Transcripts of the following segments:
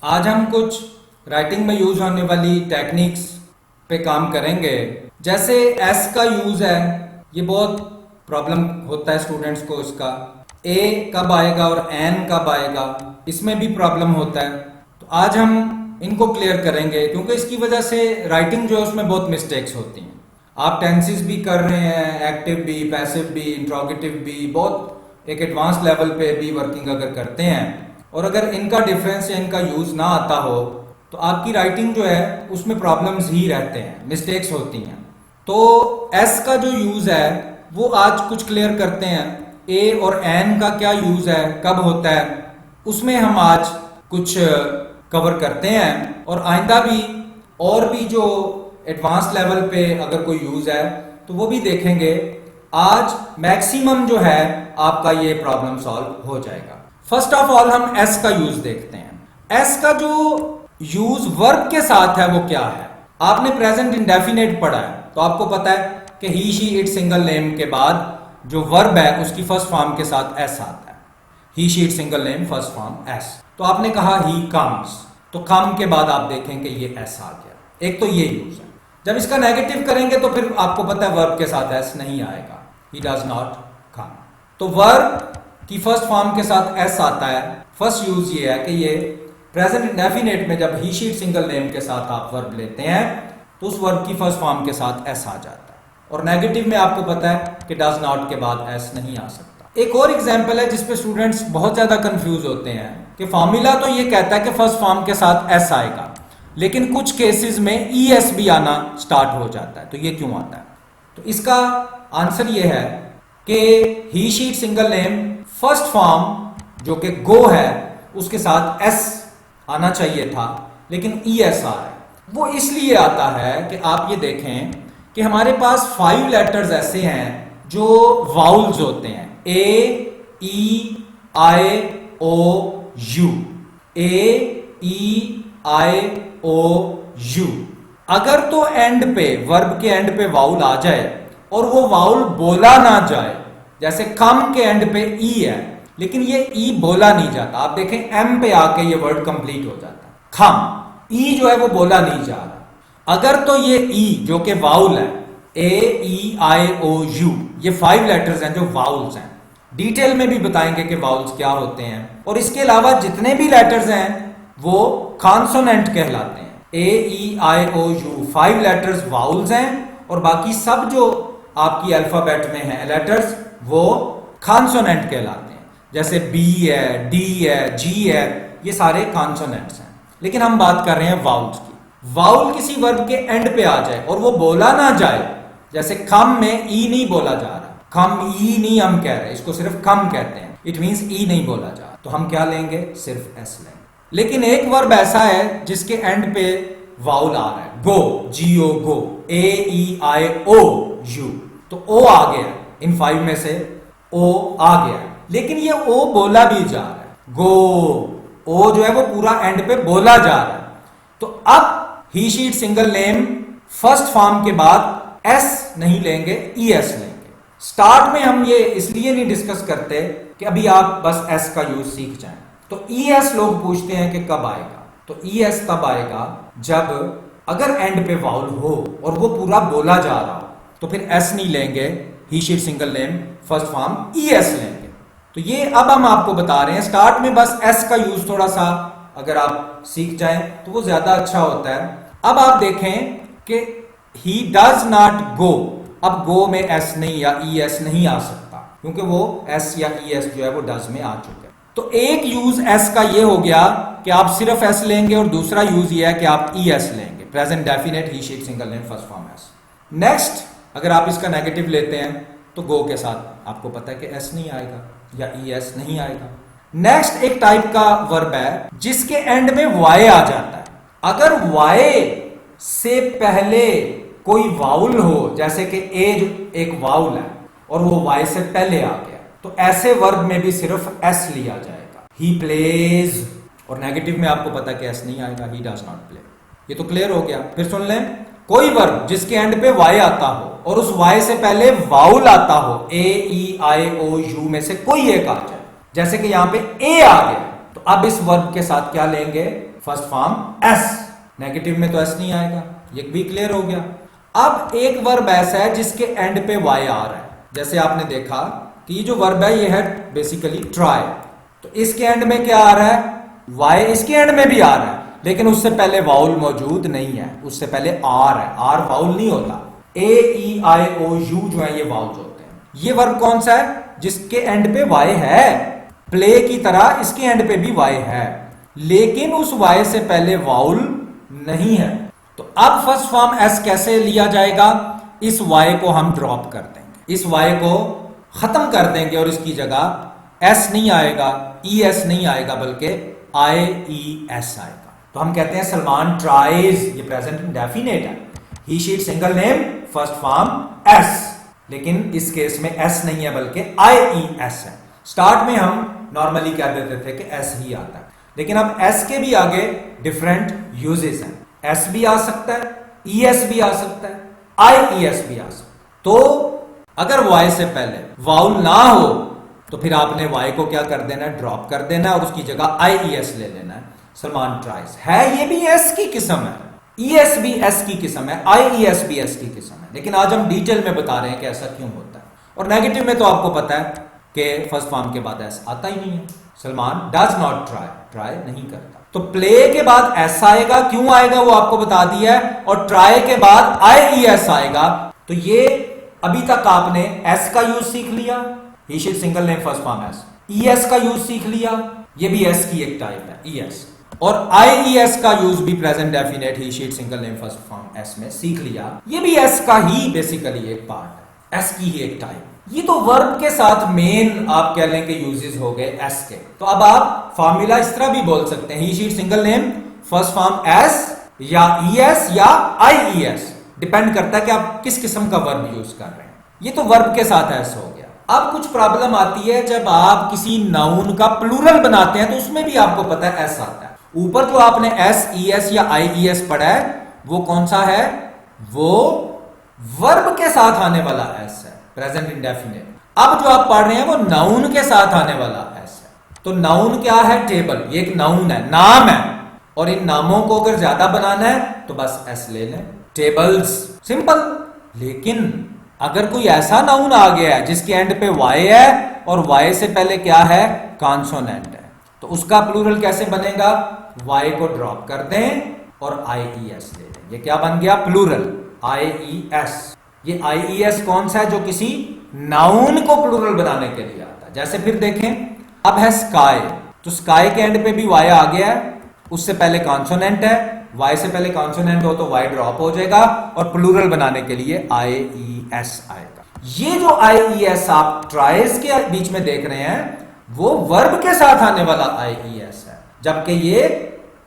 आज हम कुछ राइटिंग में यूज होने वाली टेक्निक्स पे काम करेंगे। जैसे एस का यूज है, ये बहुत प्रॉब्लम होता है स्टूडेंट्स को। इसका ए कब आएगा और एन कब आएगा, इसमें भी प्रॉब्लम होता है। तो आज हम इनको क्लियर करेंगे क्योंकि इसकी वजह से राइटिंग जो है उसमें बहुत मिस्टेक्स होती हैं। आप टेंसेस भी कर रहे हैं, एक्टिव भी, पैसिव भी, इंट्रोगेटिव भी, बहुत एक एडवांस लेवल पे भी वर्किंग अगर करते हैं और अगर इनका डिफरेंस या इनका यूज ना आता हो तो आपकी राइटिंग जो है उसमें प्रॉब्लम्स ही रहते हैं, मिस्टेक्स होती हैं। तो एस का जो यूज है वो आज कुछ क्लियर करते हैं। ए और एन का क्या यूज है, कब होता है, उसमें हम आज कुछ कवर करते हैं। और आइंदा भी और भी जो एडवांस लेवल पे अगर कोई यूज है तो वो भी देखेंगे। आज मैक्सिमम जो है आपका ये प्रॉब्लम सॉल्व हो जाएगा। फर्स्ट ऑफ ऑल हम एस का यूज देखते हैं। एस का जो यूज वर्ब के साथ है वो क्या है। आपने प्रेजेंट इंडेफिनेट पढ़ा है तो आपको पता है कि he she it single name के बाद जो वर्ब है उसकी फर्स्ट फॉर्म के साथ एस आता है। He she it single name first form S. तो आपने कहा ही कम्स, तो कम के बाद आप देखें कि ये एस आ गया। एक तो ये यूज है। जब इसका नेगेटिव करेंगे तो फिर आपको पता है वर्ब के साथ एस नहीं आएगा, ही डज नॉट कम। तो वर्ब की फर्स्ट फॉर्म के साथ एस आता है। फर्स्ट यूज ये है कि ये प्रेजेंट इंडेफिनेट में जब ही शी इट सिंगल नेम के साथ आप वर्ब लेते हैं तो उस वर्ब की फर्स्ट फॉर्म के साथ एस आ जाता है। और नेगेटिव में आपको पता है कि डज नॉट के बाद एस नहीं आ सकता। एक और एग्जांपल है जिसपे स्टूडेंट्स बहुत ज्यादा कंफ्यूज होते हैं कि फॉर्मूला तो ये कहता है कि फर्स्ट फॉर्म के साथ एस आएगा, लेकिन कुछ केसेस में ई एस भी आना स्टार्ट हो जाता है। तो ये क्यों आता है? तो इसका आंसर ये है कि he she it single name first form जो कि गो है उसके साथ एस आना चाहिए था, लेकिन ई एस आ रहा है। वो इसलिए आता है कि आप ये देखें कि हमारे पास 5 लेटर्स ऐसे हैं जो वाउल्स होते हैं। A E I O U, A E I O U. अगर तो एंड पे, वर्ब के एंड पे वाउल आ जाए और वो वाउल बोला ना जाए, जैसे कम के एंड पे ई है लेकिन ये ई बोला नहीं जाता, आप देखें एम पे आके ये वर्ड कंप्लीट हो जाता है। खम, ई जो है वो बोला नहीं जा रहा। अगर तो ये ई जो कि वाउल है, ए ई आई ओ यू, ये 5 लेटर्स हैं जो वाउल्स हैं। डिटेल में भी बताएंगे कि वाउल्स क्या होते हैं। और इसके अलावा जितने भी लेटर्स हैं वो कॉन्सोनेंट कहलाते हैं। A E I O you 5 letters vowels हैं और बाकी सब जो आपकी अल्फाबेट में है लेटर्स वो कॉन्सोनेंट कहलाते हैं। जैसे बी है, डी है, जी है, ये सारे कॉन्सोनेंट्स हैं। लेकिन हम बात कर रहे हैं वाउल्स की। वाउल किसी वर्ब के एंड पे आ जाए और वो बोला ना जाए, जैसे खम में ई नहीं बोला जा रहा, खम ई नहीं हम कह रहे, इसको सिर्फ खम कहते हैं, इट मींस ई नहीं बोला जा रहा, तो हम क्या लेंगे? सिर्फ एस लेंगे। लेकिन एक वर्ब ऐसा है जिसके एंड पे वाउल आ रहा है, गो, जी ओ, गो, ए ई आई ओ यू, तो ओ आ गया। इन 5 में से ओ आ गया, लेकिन ये ओ बोला भी जा रहा है। गो, ओ जो है वो पूरा एंड पे बोला जा रहा है। तो अब he she it single name first form के बाद एस नहीं लेंगे, ई एस लेंगे। स्टार्ट में हम ये इसलिए नहीं डिस्कस करते कि अभी आप बस एस का यूज सीख जाएं। तो ई एस लोग पूछते हैं कि कब आएगा। तो ई एस तब आएगा जब अगर एंड पे वाउल हो और वो पूरा बोला जा रहा हो, तो फिर एस नहीं लेंगे, he she it single name first form E S लेंगे। तो ये अब हम आपको बता रहे हैं। स्टार्ट में बस एस का यूज थोड़ा सा अगर आप सीख जाएं तो वो ज्यादा अच्छा होता है। अब आप देखें कि ही डज नॉट गो, अब गो में एस नहीं या ई एस नहीं आ सकता क्योंकि वो एस या ई एस जो है वो डज में आ चुका है। तो एक यूज एस का ये हो गया कि आप सिर्फ एस लेंगे और दूसरा यूज ये है कि आप ई एस लेंगे, present definite he she it single name first form S. Next, अगर आप इसका नेगेटिव लेते हैं तो गो के साथ आपको पता है कि एस नहीं आएगा या ई एस नहीं आएगा। नेक्स्ट एक टाइप का वर्ब है जिसके एंड में वाई आ जाता है। अगर वाई से पहले कोई वाउल हो, जैसे कि ए जो एक वाउल है और वो वाई से पहले आ गया, तो ऐसे वर्ब में भी सिर्फ एस लिया जाएगा। ही प्लेज, और नेगेटिव में आपको पता है कि एस नहीं आएगा, ही डज नॉट प्ले। ये तो क्लियर हो गया। फिर सुन लें, कोई वर्ब जिसके एंड पे वाई आता हो और उस वाई से पहले वाउल आता हो, ए ई आई ओ यू में से कोई एक आ जाए, जैसे कि यहां पे ए आ गया, तो अब इस वर्ब के साथ क्या लेंगे, फर्स्ट फॉर्म एस, नेगेटिव में तो एस नहीं आएगा, ये भी क्लियर हो गया। अब एक वर्ब ऐसा है जिसके एंड पे वाई आ रहा है, जैसे आपने देखा कि ये जो वर्ब है ये है बेसिकली ट्राई, तो इसके एंड में क्या आ रहा है, वाई, इसके एंड में भी आ रहा है, लेकिन उससे पहले वाउल मौजूद नहीं है, उससे पहले आर है, आर वाउल नहीं होता, ए ई आई ओ यू जो है ये वाउल्स होते हैं। ये वर्ब कौन सा है, जिसके एंड पे वाई है, प्ले की तरह इसके एंड पे भी वाई है, लेकिन उस वाई से पहले वाउल नहीं है। तो अब फर्स्ट फॉर्म एस कैसे लिया जाएगा, इस वाई को हम ड्रॉप कर देंगे, इस वाई को खत्म कर देंगे और इसकी जगह एस नहीं आएगा, ई एस नहीं आएगा, बल्कि आई ई एस आएगा। तो हम कहते हैं सलमान ट्राइज, ये प्रेजेंट इंडेफिनिट है, he she single name first form S, लेकिन इस केस में एस नहीं है बल्कि आई ई एस है। स्टार्ट में हम नॉर्मली कह देते थे कि एस ही आता है, लेकिन अब एस के भी आगे डिफरेंट यूजेस हैं, एस भी आ सकता है, ई एस भी आ सकता है, आई ई एस भी आ सकता है। तो अगर वाई से पहले वाउल ना हो तो फिर आपने वाई को क्या कर देना है, ड्रॉप कर देना है और उसकी जगह आई ई एस ले लेना है। सलमान ट्राइज है, ये भी एस की किस्म है, ई एस भी एस की किस्म है, आई ई एस भी एस की किस्म है, लेकिन आज हम डिटेल में बता रहे हैं कि ऐसा क्यों होता है। और नेगेटिव में तो आपको पता है कि फर्स्ट फॉर्म के बाद एस आता ही नहीं है, Salman does not try, try नहीं करता। तो प्ले के बाद एस आएगा, क्यों आएगा वो आपको बता दिया है, और ट्राई के बाद आई ई एस आएगा। तो ये अभी तक आपने एस का यूज सीख लिया, he should single name first form S, E S का यूज सीख लिया, ये भी एस की एक टाइप है ई एस, और आई ई एस का यूज भी present definite he she single name first form S में सीख लिया, ये भी एस का ही बेसिकली एक पार्ट है, एस की ही एक टाइप। ये तो वर्ब के साथ मेन आप कह लें कि यूजेस हो गए एस के। तो अब आप फॉर्मूला इस तरह भी बोल सकते हैं, he she single name first form S या ई एस या आई ई एस, डिपेंड करता है कि आप किस किस्म का वर्ब यूज कर रहे हैं। ये तो वर्ब के साथ एस हो गया। अब कुछ प्रॉब्लम आती है जब आप किसी नाउन का प्लूरल बनाते हैं, तो उसमें भी आपको पता है एस आता है। ऊपर जो आपने एस ई एस या आई ई एस पढ़ा है वो कौन सा है, वो वर्ब के साथ आने वाला एस है, प्रेजेंट इंडेफिनिट। अब जो आप पढ़ रहे हैं वो नाउन के साथ आने वाला एस है। तो नाउन क्या है, टेबल, ये एक नाउन है, नाम है, और इन नामों को अगर ज्यादा बनाना है तो बस एस ले लें, टेबल्स, सिंपल। लेकिन अगर कोई ऐसा नाउन आ गया है जिसके एंड पे वाई है और वाई से पहले क्या है, कॉन्सोनेंट है, तो उसका प्लूरल कैसे बनेगा, वाई को ड्रॉप कर दें और आई ई एस ले लें, ये क्या बन गया, प्लूरल, आई ई एस। ये आई ई एस कौन सा है, जो किसी नाउन को प्लूरल बनाने के लिए आता है। जैसे फिर देखें, अब है स्काई, तो स्काई के एंड पे भी वाई आ गया है, उससे पहले कॉन्सोनेंट है, वाई से पहले कॉन्सोनेंट हो तो वाई ड्रॉप हो जाएगा और प्लूरल बनाने के लिए आई ई एस आएगा। ये जो आई ई एस आप ट्राइज के बीच में देख रहे हैं वो वर्ब के साथ आने वाला आई ई एस है, जबकि ये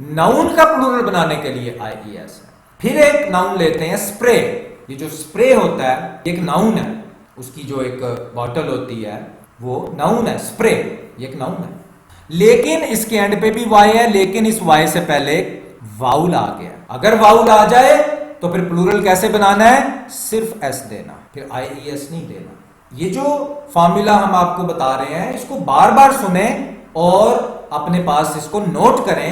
नाउन का प्लूरल बनाने के लिए आई ई एस है। फिर एक नाउन लेते हैं, स्प्रे। ये जो स्प्रे होता है एक नाउन है, उसकी जो एक बॉटल होती है वो नाउन है, स्प्रे ये एक नाउन है, लेकिन इसके एंड पे भी वाई है, लेकिन इस वाई से पहले वाउल आ गया। अगर वाउल आ जाए तो फिर प्लूरल कैसे बनाना है, सिर्फ एस देना, फिर आई ई एस नहीं देना। ये जो फॉर्मूला हम आपको बता रहे हैं इसको बार बार सुने और अपने पास इसको नोट करें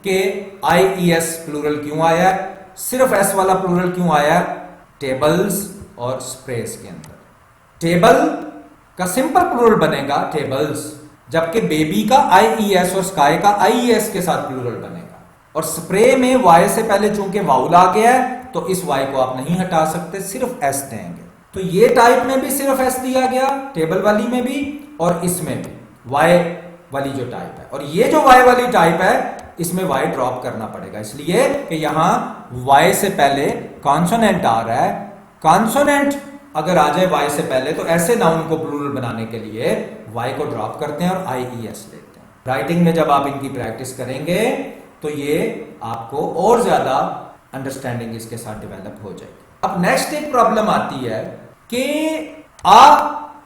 कि आई ई एस प्लूरल क्यों आया, सिर्फ एस वाला प्लूरल क्यों आया, टेबल्स और स्प्रेस के अंदर। टेबल का सिंपल प्लूरल बनेगा टेबल्स, जबकि बेबी का आई ई एस और स्काई का आई ई एस के साथ प्लूरल बनेगा। और स्प्रे में वाई से पहले चूंकि वाउल आ गया है तो इस वाई को आप नहीं हटा सकते, सिर्फ एस देंगे। तो ये टाइप में भी सिर्फ एस दिया गया, टेबल वाली में भी और इसमें भी वाई वाली जो टाइप है, और ये जो वाई वाली टाइप है इसमें वाई ड्रॉप करना पड़ेगा, इसलिए कि यहां वाई से पहले कॉन्सोनेंट आ रहा है। कॉन्सोनेंट अगर आ जाए वाई से पहले तो ऐसे नाउन को प्लूरल बनाने के लिए वाई को ड्रॉप करते हैं और आई ई एस लेते हैं। राइटिंग में जब आप इनकी प्रैक्टिस करेंगे तो ये आपको और ज्यादा अंडरस्टैंडिंग इसके साथ डेवलप हो जाएगी। अब नेक्स्ट एक प्रॉब्लम आती है कि आ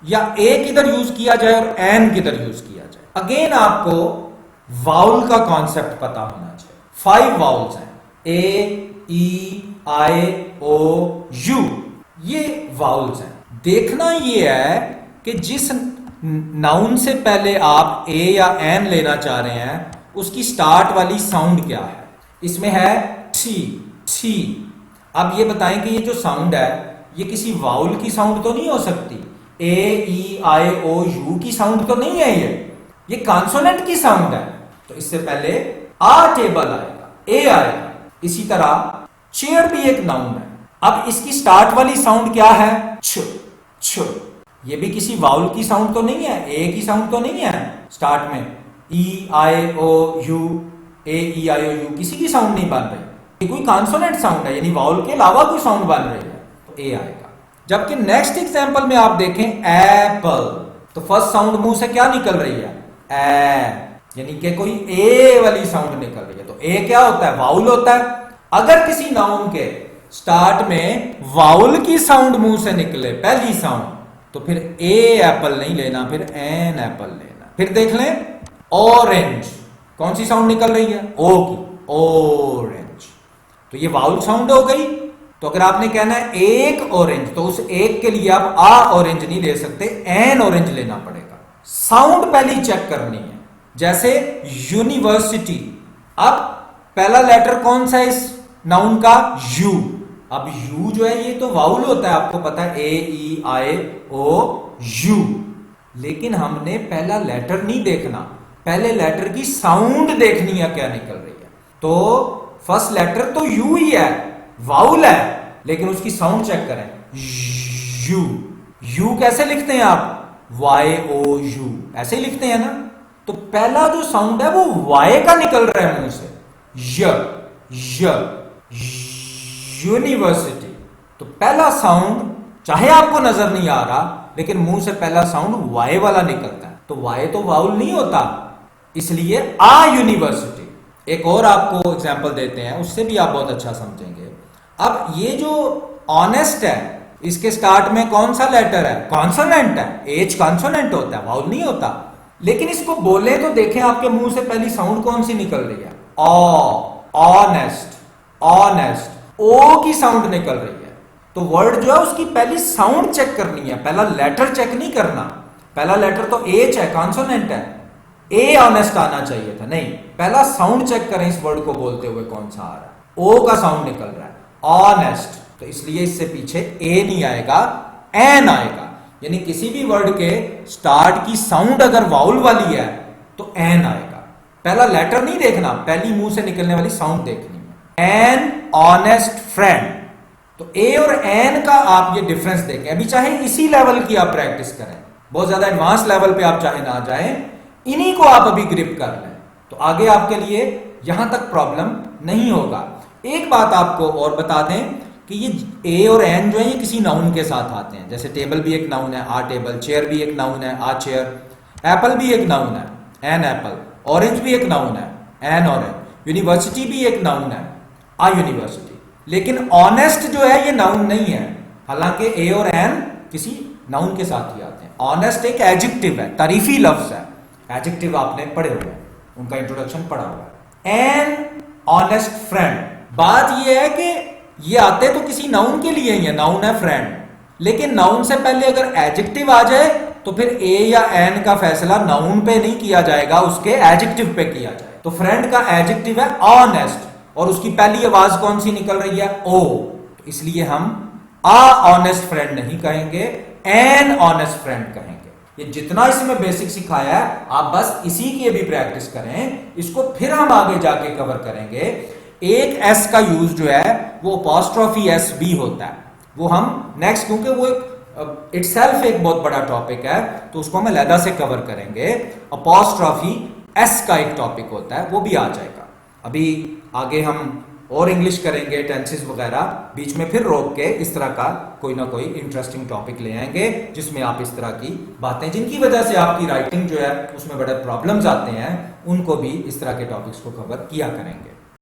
या ए किधर यूज किया जाए और एन किधर यूज किया जाए। अगेन आपको वाउल का कॉन्सेप्ट पता होना चाहिए। 5 वाउल्स हैं, A E I O you, ये वाउल्स हैं। देखना ये है कि जिस नाउन से पहले आप ए या एन लेना चाह रहे हैं, उसकी स्टार्ट वाली साउंड क्या है? इसमें है टी, टी। अब ये बताएं कि ये जो साउंड है ये किसी वाउल की साउंड तो नहीं हो सकती, ए ई आई ओ यू की साउंड तो नहीं है, ये कॉन्सोनेंट की साउंड है। तो इससे पहले आ टेबल आएगा, ए आएगा। इसी तरह चेयर भी एक नाउन है। अब इसकी स्टार्ट वाली साउंड क्या है? छ, छ। ये भी किसी वाउल की साउंड तो नहीं है, ए की साउंड तो नहीं है स्टार्ट में, ई I O U, A E I O you किसी की साउंड नहीं बन रही, ये कोई कॉन्सोनेंट साउंड है, यानी वाउल के अलावा कोई साउंड बन रही है, तो ए आएगा। जबकि नेक्स्ट एग्जांपल में आप देखें एप्पल, तो फर्स्ट साउंड मुंह से क्या निकल रही है? ए, यानी कि कोई ए वाली साउंड निकल रही है। तो ए क्या होता है? वाउल होता है। अगर किसी नाउन के स्टार्ट में वाउल की साउंड मुंह से निकले, पहली साउंड, तो फिर ए एप्पल नहीं लेना, फिर एन एप्पल लेना। फिर देख लें ऑरेंज, कौन सी साउंड निकल रही है? ओ की, ऑरेंज। तो ये वाउल साउंड हो गई। तो अगर आपने कहना है एक ऑरेंज, तो उस एक के लिए आप आ ऑरेंज नहीं ले सकते, एन ऑरेंज लेना पड़ेगा। साउंड पहली चेक करनी है। जैसे यूनिवर्सिटी, अब पहला लेटर कौन सा है इस नाउन का? यू। अब यू जो है ये तो वाउल होता है, आपको पता है, ए ई आई ओ यू। लेकिन हमने पहला लेटर नहीं देखना, पहले लेटर की साउंड देखनी है क्या निकल रही है। तो फर्स्ट लेटर तो यू ही है, वाउल है, लेकिन उसकी साउंड चेक करें, यू। यू कैसे लिखते हैं आप? वाई ओ यू, ऐसे ही लिखते हैं ना। तो पहला जो साउंड है वो वाई का निकल रहा है मुंह से, य, यूनिवर्सिटी। तो पहला साउंड चाहे आपको नजर नहीं आ रहा, लेकिन मुंह से पहला साउंड वाई वाला निकलता है। तो वाई तो वाउल नहीं होता, इसलिए आ यूनिवर्सिटी। एक और आपको एग्जांपल देते हैं, उससे भी आप बहुत अच्छा समझेंगे। अब ये जो ऑनेस्ट है, इसके स्टार्ट में कौन सा लेटर है? कॉन्सोनेंट है, एच कॉन्सोनेंट होता है, वाउल नहीं होता। लेकिन इसको बोले तो देखें आपके मुंह से पहली साउंड कौन सी निकल रही है? ऑनेस्ट, ऑनेस्ट, ओ की साउंड निकल रही है। तो वर्ड जो है उसकी पहली साउंड चेक करनी है, पहला लेटर चेक नहीं करना। पहला लेटर तो एच है, कॉन्सोनेंट है, ए ऑनेस्ट आना चाहिए था, नहीं, पहला साउंड चेक करें इस वर्ड को बोलते हुए कौन सा आ रहा है। ओ का साउंड निकल रहा है, ऑनेस्ट। तो इसलिए इससे पीछे ए नहीं आएगा, एन आएगा। यानी किसी भी वर्ड के स्टार्ट की साउंड अगर वाउल वाली है तो एन आएगा। पहला लेटर नहीं देखना, पहली मुंह से निकलने वाली साउंड देखनी है। An honest friend. तो ए और एन का आप ये डिफरेंस देखें। अभी चाहे इसी लेवल की आप प्रैक्टिस करें, बहुत ज्यादा एडवांस लेवल पे आप चाहे ना जाएं, इन्हीं को आप अभी ग्रिप कर लें, तो आगे आपके लिए यहां तक प्रॉब्लम नहीं होगा। एक बात आपको और बता दें कि ये ए और एन जो है ये किसी नाउन के साथ आते हैं। जैसे टेबल भी एक नाउन है, आ टेबल, चेयर भी एक नाउन है, आ चेयर, एप्पल भी एक नाउन है, एन एप्पल, ऑरेंज भी एक नाउन है, एन ऑरेंज, यूनिवर्सिटी भी एक नाउन है, आ यूनिवर्सिटी। लेकिन ऑनेस्ट जो है ये नाउन नहीं है, हालांकि ए और एन किसी नाउन के साथ ही आते हैं। ऑनेस्ट एक एडजेक्टिव है, तारीफी लफ्ज है, एडजेक्टिव आपने पढ़े हुए हैं, उनका इंट्रोडक्शन पढ़ा हुआ है। एन ऑनेस्ट फ्रेंड, बात यह है कि ये आते तो किसी नाउन के लिए ही है, नाउन है फ्रेंड, लेकिन नाउन से पहले अगर एडजेक्टिव आ जाए तो फिर ए या एन का फैसला नाउन पे नहीं किया जाएगा, उसके एडजेक्टिव पे किया जाए। तो फ्रेंड का एडजेक्टिव है ऑनेस्ट, और उसकी पहली आवाज कौन सी निकल रही है? ओ। तो इसलिए हम आ ऑनेस्ट फ्रेंड नहीं कहेंगे, एन ऑनेस्ट फ्रेंड कहेंगे। ये जितना इसमें बेसिक सिखाया है आप बस इसी की भी प्रैक्टिस करें, इसको फिर हम आगे जाके कवर करेंगे। एक एस का यूज जो है वो अपॉस्ट्रोफी एस भी होता है, वो हम नेक्स्ट, क्योंकि वो इटसेल्फ एक बहुत बड़ा टॉपिक है, तो उसको हम अलग से कवर करेंगे। अपॉस्ट्रोफी एस का एक टॉपिक होता है, वो भी आ जाएगा। अभी आगे हम और इंग्लिश करेंगे, टेंसेस वगैरह, बीच में फिर रोक के इस तरह का कोई ना कोई इंटरेस्टिंग टॉपिक ले आएंगे जिसमें आप इस तरह की बातें, जिनकी वजह से आपकी राइटिंग जो है उसमें बड़े प्रॉब्लम्स आते हैं, उनको भी इस तरह के टॉपिक्स को कवर किया करेंगे।